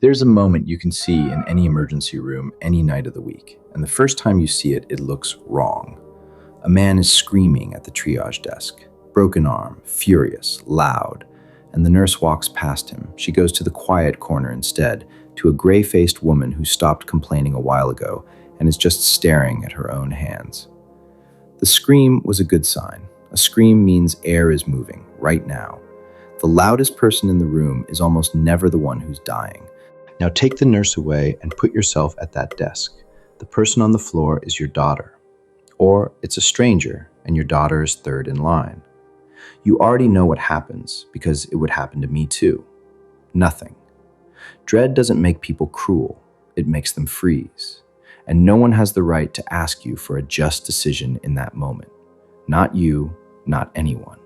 There's a moment you can see in any emergency room any night of the week, and the first time you see it, it looks wrong. A man is screaming at the triage desk, broken arm, furious, loud, and the nurse walks past him. She goes to the quiet corner instead, to a gray-faced woman who stopped complaining a while ago and is just staring at her own hands. The scream was a good sign. A scream means air is moving, right now. The loudest person in the room is almost never the one who's dying. Now take the nurse away and put yourself at that desk. The person on the floor is your daughter. Or it's a stranger and your daughter is third in line. You already know what happens because it would happen to me too. Nothing. Dread doesn't make people cruel, it makes them freeze. And no one has the right to ask you for a just decision in that moment. Not you, not anyone.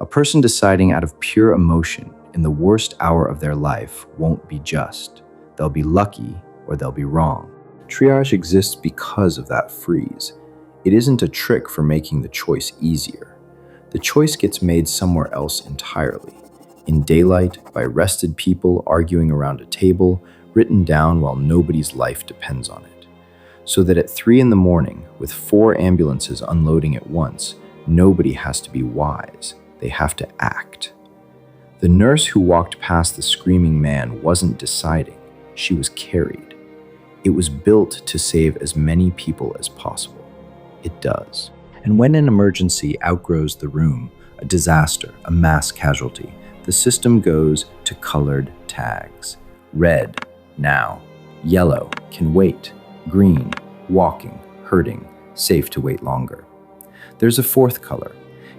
A person deciding out of pure emotion in the worst hour of their life won't be just. They'll be lucky or they'll be wrong. Triage exists because of that freeze. It isn't a trick for making the choice easier. The choice gets made somewhere else entirely. In daylight, by rested people arguing around a table, written down while nobody's life depends on it. So that at 3 a.m, with 4 ambulances unloading at once, nobody has to be wise. They have to act. The nurse who walked past the screaming man wasn't deciding. She was carried. It was built to save as many people as possible. It does. And when an emergency outgrows the room, a disaster, a mass casualty, the system goes to colored tags. Red, now. Yellow, can wait. Green, walking, hurting, safe to wait longer. There's a fourth color.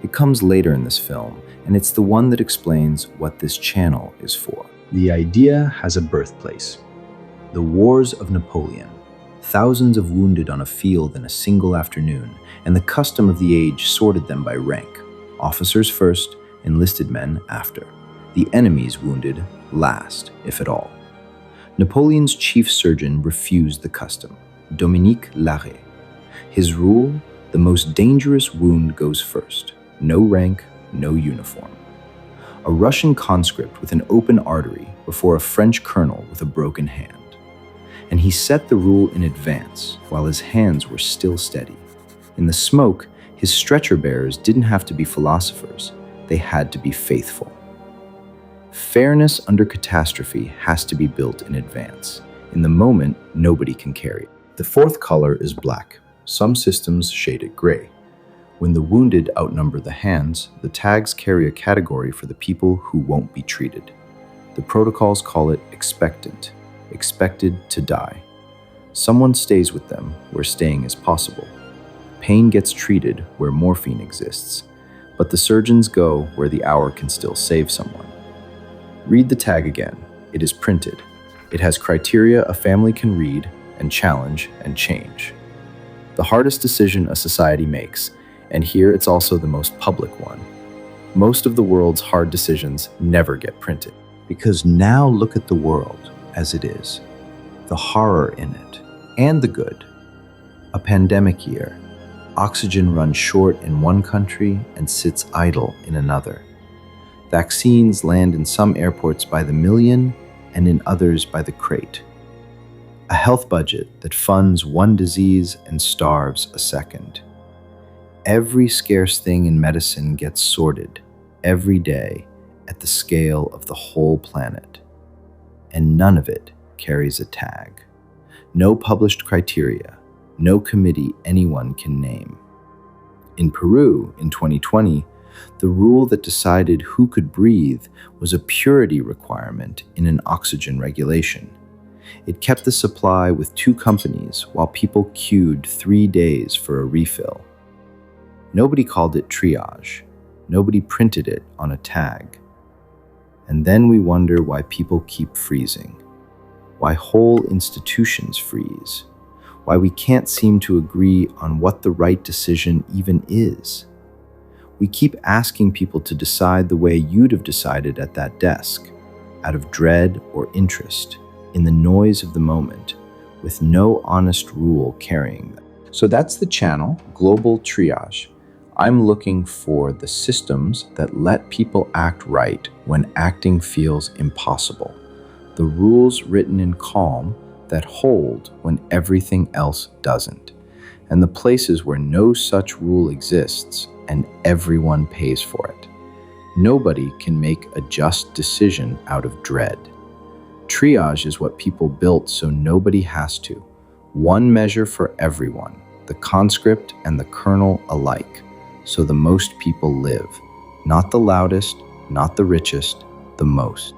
It comes later in this film, and it's the one that explains what this channel is for. The idea has a birthplace. The Wars of Napoleon. Thousands of wounded on a field in a single afternoon, and the custom of the age sorted them by rank. Officers first, enlisted men after. The enemy's wounded last, if at all. Napoleon's chief surgeon refused the custom, Dominique Larrey. His rule, the most dangerous wound goes first. No rank, no uniform. A Russian conscript with an open artery before a French colonel with a broken hand. And he set the rule in advance while his hands were still steady. In the smoke, his stretcher bearers didn't have to be philosophers, they had to be faithful. Fairness under catastrophe has to be built in advance. In the moment, nobody can carry it. The fourth color is black. Some systems shade it gray. When the wounded outnumber the hands, the tags carry a category for the people who won't be treated. The protocols call it expectant, expected to die. Someone stays with them where staying is possible. Pain gets treated where morphine exists, but the surgeons go where the hour can still save someone. Read the tag again. It is printed. It has criteria a family can read and challenge and change. The hardest decision a society makes, and here it's also the most public one. Most of the world's hard decisions never get printed. Because now look at the world as it is. The horror in it, and the good. A pandemic year. Oxygen runs short in one country and sits idle in another. Vaccines land in some airports by the million and in others by the crate. A health budget that funds one disease and starves a second. Every scarce thing in medicine gets sorted every day at the scale of the whole planet. And none of it carries a tag. No published criteria, no committee anyone can name. In Peru in 2020, the rule that decided who could breathe was a purity requirement in an oxygen regulation. It kept the supply with 2 companies while people queued 3 days for a refill. Nobody called it triage. Nobody printed it on a tag. And then we wonder why people keep freezing. Why whole institutions freeze. Why we can't seem to agree on what the right decision even is. We keep asking people to decide the way you'd have decided at that desk, out of dread or interest, in the noise of the moment, with no honest rule carrying them. So that's the channel, Global Triage. I'm looking for the systems that let people act right when acting feels impossible. the rules written in calm that hold when everything else doesn't, and the places where no such rule exists and everyone pays for it. Nobody can make a just decision out of dread. Triage is what people built so nobody has to. One measure for everyone, the conscript and the colonel alike, so the most people live. Not the loudest, not the richest, the most.